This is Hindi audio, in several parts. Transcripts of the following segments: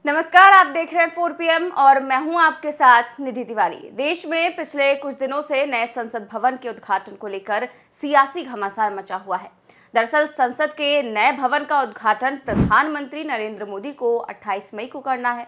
नमस्कार, आप देख रहे हैं 4 PM और मैं हूं आपके साथ निधि तिवारी। देश में पिछले कुछ दिनों से नए संसद भवन के उद्घाटन को लेकर सियासी घमासान मचा हुआ है। दरअसल संसद के नए भवन का उद्घाटन प्रधानमंत्री नरेंद्र मोदी को 28 मई को करना है,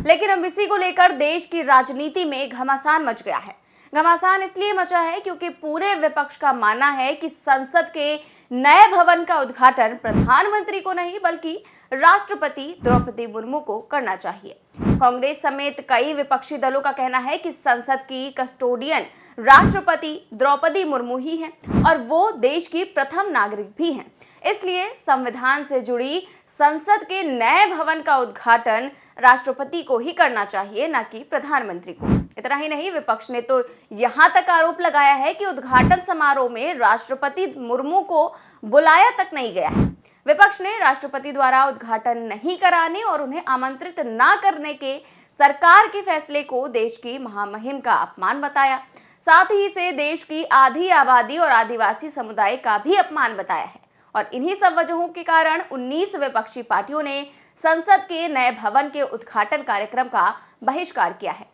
लेकिन अब इसी को लेकर देश की राजनीति में घमासान मच गया है। घमासान इसलिए मचा है क्योंकि पूरे विपक्ष का मानना है कि संसद के नए भवन का उद्घाटन प्रधानमंत्री को नहीं बल्कि राष्ट्रपति द्रौपदी मुर्मू को करना चाहिए। कांग्रेस समेत कई विपक्षी दलों का कहना है कि संसद की कस्टोडियन राष्ट्रपति द्रौपदी मुर्मू ही हैं और वो देश की प्रथम नागरिक भी हैं। इसलिए संविधान से जुड़ी संसद के नए भवन का उद्घाटन राष्ट्रपति को ही करना चाहिए, न कि प्रधानमंत्री को। इतना ही नहीं, विपक्ष ने तो यहां तक आरोप लगाया है कि उद्घाटन समारोह में राष्ट्रपति मुर्मू को बुलाया तक नहीं गया है। विपक्ष ने राष्ट्रपति द्वारा उद्घाटन नहीं कराने और उन्हें आमंत्रित न करने के सरकार के फैसले को देश की महामहिम का अपमान बताया। साथ ही इसे देश की आधी आबादी और आदिवासी समुदाय का भी अपमान बताया है। और इन्हीं सब वजहों के कारण 19 विपक्षी पार्टियों ने संसद के नए भवन के उद्घाटन कार्यक्रम का बहिष्कार किया है।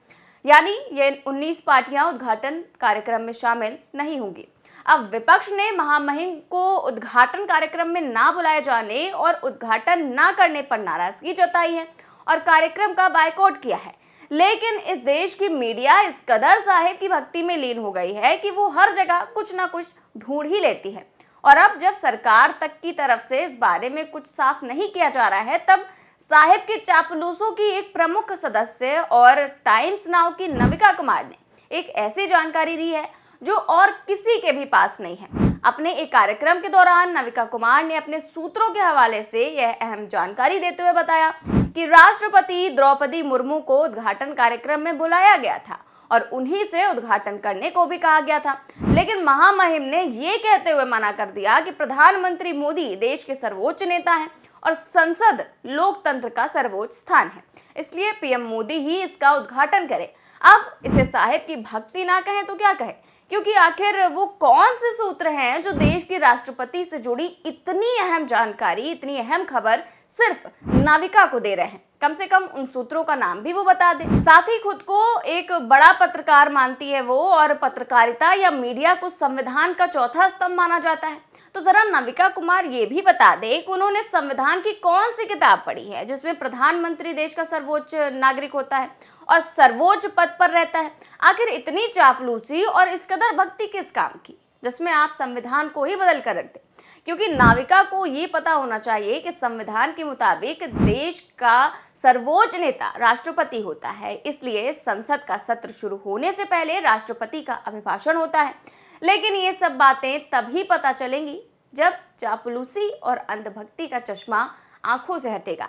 यानी ये 19 पार्टियां उद्घाटन कार्यक्रम में शामिल नहीं होंगी। अब विपक्ष ने महामहिम को उद्घाटन कार्यक्रम में ना बुलाए जाने और उद्घाटन ना करने पर नाराजगी जताई है और कार्यक्रम का बायकॉट किया है। लेकिन इस देश की मीडिया इस कदर साहिब की भक्ति में लीन हो गई है कि वो हर जगह कुछ ना कुछ ढूंढ ही लेती है। और अब जब सरकार तक की तरफ से इस बारे में कुछ साफ नहीं किया जा रहा है, तब साहिब के चापलूसों की एक प्रमुख सदस्य और टाइम्स नाउ की नविका कुमार ने एक ऐसी जानकारी दी है जो और किसी के भी पास नहीं है। अपने एक कार्यक्रम के दौरान नविका कुमार ने अपने सूत्रों के हवाले से यह अहम जानकारी देते हुए बताया कि राष्ट्रपति द्रौपदी मुर्मू को उद्घाटन कार्यक्रम में बुलाया गया था और उन्हीं से उद्घाटन करने को भी कहा गया था। लेकिन महामहिम ने ये कहते हुए मना कर दिया कि प्रधानमंत्री मोदी देश के सर्वोच्च नेता हैं और संसद लोकतंत्र का सर्वोच्च स्थान है, इसलिए पीएम मोदी ही इसका उद्घाटन करे। अब इसे साहिब की भक्ति ना कहें तो क्या कहें, क्योंकि आखिर वो कौन से सूत्र हैं जो देश की राष्ट्रपति से जुड़ी इतनी अहम जानकारी, इतनी अहम खबर सिर्फ नाविका को दे रहे हैं। कम से कम उन सूत्रों का नाम भी वो बता दे। साथ ही खुद को एक बड़ा पत्रकार मानती है वो, और पत्रकारिता या मीडिया को संविधान का चौथा स्तंभ माना जाता है। तो जरा नविका कुमार ये भी बता दे कि उन्होंने संविधान की कौन सी किताब पढ़ी है जिसमें प्रधानमंत्री देश का सर्वोच्च नागरिक होता है और सर्वोच्च पद पर रहता है। आखिर इतनी चापलूसी और इस कदर भक्ति किस काम की, जिसमें आप संविधान को ही बदल कर रख दे। क्योंकि नाविका को ये पता होना चाहिए कि संविधान के मुताबिक देश का सर्वोच्च नेता राष्ट्रपति होता है, इसलिए संसद का सत्र शुरू होने से पहले राष्ट्रपति का अभिभाषण होता है। लेकिन ये सब बातें तभी पता चलेंगी जब चापलूसी और अंधभक्ति का चश्मा आंखों से हटेगा।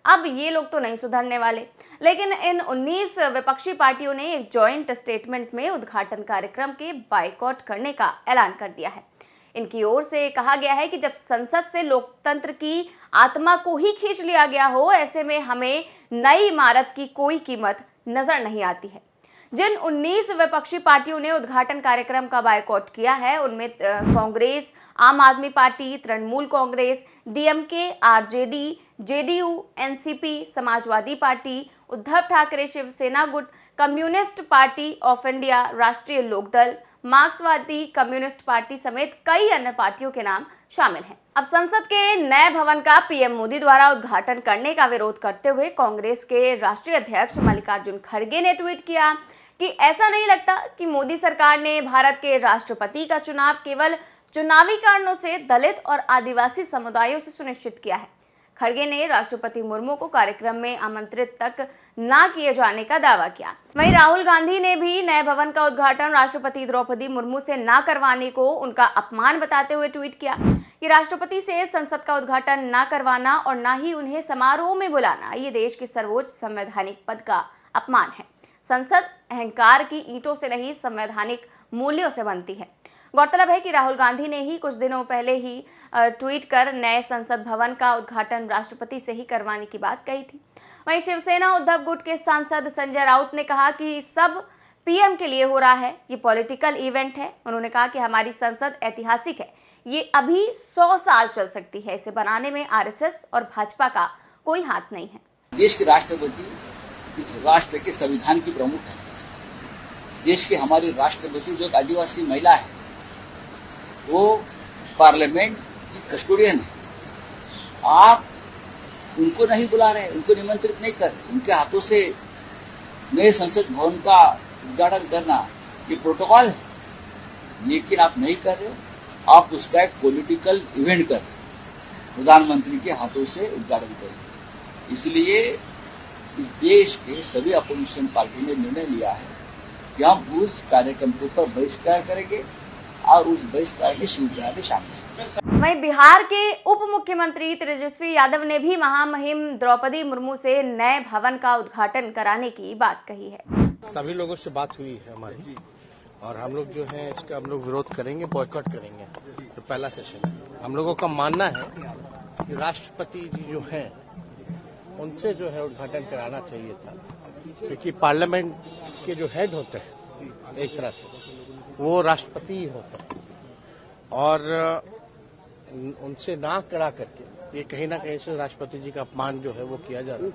अब ये लोग तो नहीं सुधरने वाले, लेकिन इन 19 विपक्षी पार्टियों ने एक जॉइंट स्टेटमेंट में उद्घाटन कार्यक्रम के बायकॉट करने का ऐलान कर दिया है। इनकी ओर से कहा गया है कि जब संसद से लोकतंत्र की आत्मा को ही खींच लिया गया हो, ऐसे में हमें नई इमारत की कोई कीमत नजर नहीं आती है। जिन 19 विपक्षी पार्टियों ने उद्घाटन कार्यक्रम का बायकॉट किया है उनमें Congress, Aam Aadmi Party, Trinamool Congress, DMK, RJD, JDU, NCP, Samajwadi Party, Uddhav Thackeray Shiv Sena गुट, कम्युनिस्ट पार्टी ऑफ इंडिया, राष्ट्रीय लोकदल, मार्क्सवादी कम्युनिस्ट पार्टी समेत कई अन्य पार्टियों के नाम शामिल हैं। अब संसद के नए भवन का पीएम मोदी द्वारा उद्घाटन करने का विरोध करते हुए कांग्रेस के राष्ट्रीय अध्यक्ष मल्लिकार्जुन खड़गे ने ट्वीट किया कि ऐसा नहीं लगता कि मोदी सरकार ने भारत के राष्ट्रपति का चुनाव केवल चुनावी कारणों से दलित और आदिवासी समुदायों से सुनिश्चित किया है। खड़गे ने राष्ट्रपति मुर्मू को कार्यक्रम में आमंत्रित तक ना किए जाने का दावा किया। वहीं राहुल गांधी ने भी नए भवन का उद्घाटन राष्ट्रपति द्रौपदी मुर्मू से ना करवाने को उनका अपमान बताते हुए ट्वीट किया कि राष्ट्रपति से संसद का उद्घाटन ना करवाना और ना ही उन्हें समारोह में बुलाना ये देश के सर्वोच्च संवैधानिक पद का अपमान है। संसद अहंकार की ईंटों से नहीं, संवैधानिक मूल्यों से बनती है। गौरतलब है कि राहुल गांधी ने ही कुछ दिनों पहले ही ट्वीट कर नए संसद भवन का उद्घाटन राष्ट्रपति से ही करवाने की बात कही थी। वहीं शिवसेना उद्धव गुट के सांसद संजय राउत ने कहा कि सब पीएम के लिए हो रहा है, ये पॉलिटिकल इवेंट है। उन्होंने कहा कि हमारी संसद ऐतिहासिक है, ये अभी 100 साल चल सकती है, इसे बनाने में आरएसएस और भाजपा का कोई हाथ नहीं है। देश के राष्ट्रपति इस राष्ट्र के संविधान की प्रमुख है। देश के हमारी राष्ट्रपति जो एक आदिवासी महिला है, वो पार्लियामेंट की कस्टोडियन है। आप उनको नहीं बुला रहे, उनको निमंत्रित नहीं कर रहे, उनके हाथों से नए संसद भवन का उद्घाटन करना ये प्रोटोकॉल है, लेकिन आप नहीं कर रहे हो। आप उसका एक पॉलिटिकल इवेंट कर रहे हो, प्रधानमंत्री के हाथों से उद्घाटन कर रहे हो। इसलिए इस देश के सभी अपोजिशन पार्टी ने निर्णय लिया है कि हम उस कार्यक्रम के ऊपर बहिष्कार करेंगे और उस बहिष्कार में शिवसेना भी शामिल है। वहीं बिहार के उप मुख्यमंत्री तेजस्वी यादव ने भी महामहिम द्रौपदी मुर्मू से नए भवन का उद्घाटन कराने की बात कही है। सभी लोगों से बात हुई है हमारी, और हम लोग जो है इसका हम लोग विरोध करेंगे, बॉयकॉट करेंगे। तो पहला सेशन है। हम लोगों का मानना है कि राष्ट्रपति जी जो हैं उनसे जो है उद्घाटन कराना चाहिए था, क्योंकि पार्लियामेंट के जो हेड होते हैं एक तरह से वो राष्ट्रपति ही होते हैं, और उनसे ना करा करके ये कहीं ना कहीं से राष्ट्रपति जी का अपमान जो है वो किया जा रहा है।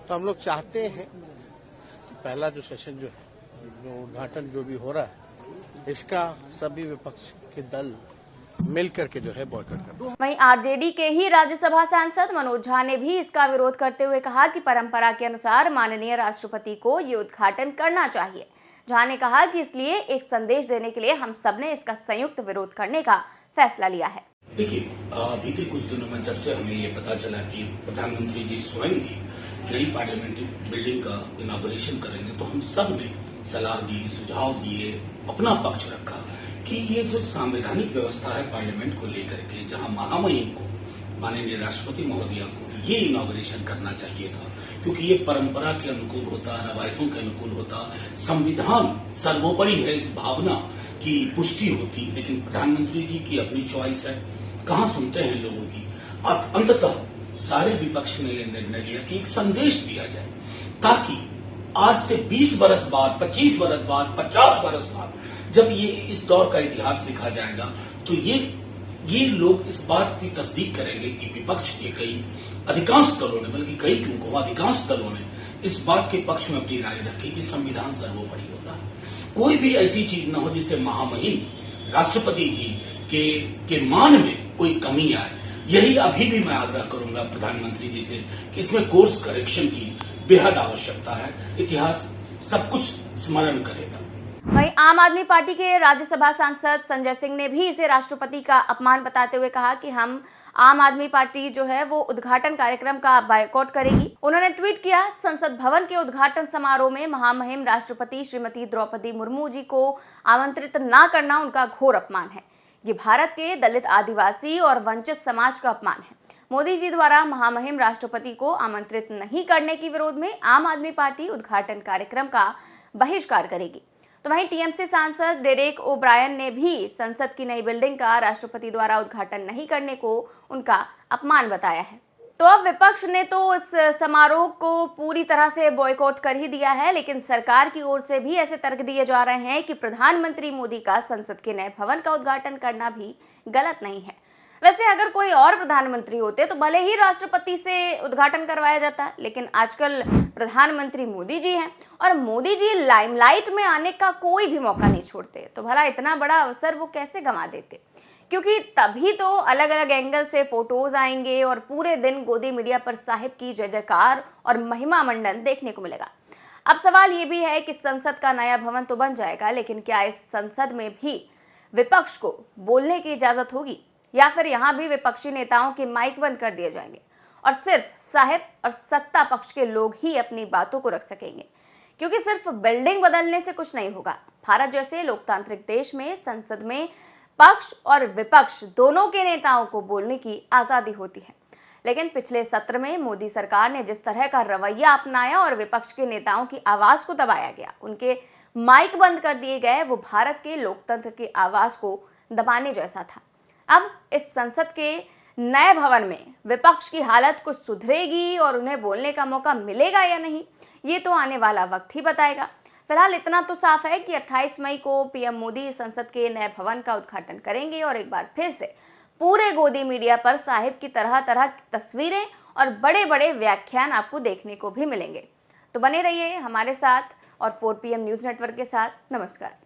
तो हम लोग चाहते हैं कि पहला जो सेशन जो है, जो उद्घाटन जो भी हो रहा है, इसका सभी विपक्ष के दल मिल करके जो है बॉयकॉट कर। वहीं आरजेडी के ही राज्यसभा सांसद मनोज झा ने भी इसका विरोध करते हुए कहा कि परंपरा के अनुसार माननीय राष्ट्रपति को ये उद्घाटन करना चाहिए। झा ने कहा कि इसलिए एक संदेश देने के लिए हम सबने इसका संयुक्त विरोध करने का फैसला लिया है। देखिए, बीते कुछ दिनों में जब से हमें ये पता चला कि प्रधानमंत्री जी स्वयं ही नई पार्लियामेंट्री बिल्डिंग का इनॉग्रेशन करेंगे, तो हम सब ने सलाह दी, सुझाव दिए, अपना पक्ष रखा कि ये जो संवैधानिक व्यवस्था है पार्लियामेंट को लेकर के, जहां महामहिम को, माननीय राष्ट्रपति महोदया को ये इनॉग्रेशन करना चाहिए था, क्योंकि ये परंपरा के अनुकूल होता, रवायतों के अनुकूल होता, संविधान सर्वोपरि है, इस भावना की पुष्टि होती। लेकिन प्रधानमंत्री जी की अपनी चॉइस है, कहाँ सुनते हैं लोगों की। अंततः सारे विपक्ष ने यह निर्णय लिया कि एक संदेश दिया जाए, ताकि आज से 20 बरस बाद, 25 बरस बाद, 50 बरस बाद जब ये इस दौर का इतिहास लिखा जाएगा, तो ये लोग इस बात की तस्दीक करेंगे कि विपक्ष के कई अधिकांश दलों ने, बल्कि कई क्यों अधिकांश दलों ने इस बात के पक्ष में अपनी राय रखी कि संविधान सर्वोपरि होता है। कोई भी ऐसी चीज न हो जिससे महामहिम राष्ट्रपति जी के मान में कोई कमी आए। यही अभी भी मैं आग्रह करूंगा प्रधानमंत्री जी से कि इसमें कोर्स करेक्शन की बेहद आवश्यकता है। इतिहास सब कुछ स्मरण करेगा। वहीं आम आदमी पार्टी के राज्यसभा सांसद संजय सिंह ने भी इसे राष्ट्रपति का अपमान बताते हुए कहा कि हम आम आदमी पार्टी जो है वो उद्घाटन कार्यक्रम का बायकॉट करेगी। उन्होंने ट्वीट किया, संसद भवन के उद्घाटन समारोह में महामहिम राष्ट्रपति श्रीमती द्रौपदी मुर्मू जी को आमंत्रित न करना उनका घोर अपमान है। ये भारत के दलित, आदिवासी और वंचित समाज का अपमान है। मोदी जी द्वारा महामहिम राष्ट्रपति को आमंत्रित नहीं करने के विरोध में आम आदमी पार्टी उद्घाटन कार्यक्रम का बहिष्कार करेगी। तो वहीं टीएमसी सांसद डेरेक ओब्रायन ने भी संसद की नई बिल्डिंग का राष्ट्रपति द्वारा उद्घाटन नहीं करने को उनका अपमान बताया है। तो अब विपक्ष ने तो इस समारोह को पूरी तरह से बॉयकॉट कर ही दिया है, लेकिन सरकार की ओर से भी ऐसे तर्क दिए जा रहे हैं कि प्रधानमंत्री मोदी का संसद के नए भवन का उद्घाटन करना भी गलत नहीं है। वैसे अगर कोई और प्रधानमंत्री होते तो भले ही राष्ट्रपति से उद्घाटन करवाया जाता, लेकिन आजकल प्रधानमंत्री मोदी जी हैं और मोदी जी लाइमलाइट में आने का कोई भी मौका नहीं छोड़ते, तो भला इतना बड़ा अवसर वो कैसे गंवा देते। क्योंकि तभी तो अलग अलग एंगल से फोटोज आएंगे और पूरे दिन गोदी मीडिया पर साहिब की जय जयकार और महिमा मंडन देखने को मिलेगा। अब सवाल ये भी है कि संसद का नया भवन तो बन जाएगा, लेकिन क्या इस संसद में भी विपक्ष को बोलने की इजाजत होगी, या फिर यहाँ भी विपक्षी नेताओं के माइक बंद कर दिए जाएंगे और सिर्फ साहिब और सत्ता पक्ष के लोग ही अपनी बातों को रख सकेंगे। क्योंकि सिर्फ बिल्डिंग बदलने से कुछ नहीं होगा। भारत जैसे लोकतांत्रिक देश में संसद में पक्ष और विपक्ष दोनों के नेताओं को बोलने की आजादी होती है, लेकिन पिछले सत्र में मोदी सरकार ने जिस तरह का रवैया अपनाया और विपक्ष के नेताओं की आवाज को दबाया गया, उनके माइक बंद कर दिए गए, वो भारत के लोकतंत्र की आवाज को दबाने जैसा था। अब इस संसद के नए भवन में विपक्ष की हालत कुछ सुधरेगी और उन्हें बोलने का मौका मिलेगा या नहीं, ये तो आने वाला वक्त ही बताएगा। फिलहाल इतना तो साफ है कि 28 मई को पीएम मोदी संसद के नए भवन का उद्घाटन करेंगे और एक बार फिर से पूरे गोदी मीडिया पर साहिब की तरह तरह की तस्वीरें और बड़े बड़े व्याख्यान आपको देखने को भी मिलेंगे। तो बने रहिए हमारे साथ और 4 PM न्यूज़ नेटवर्क के साथ। नमस्कार।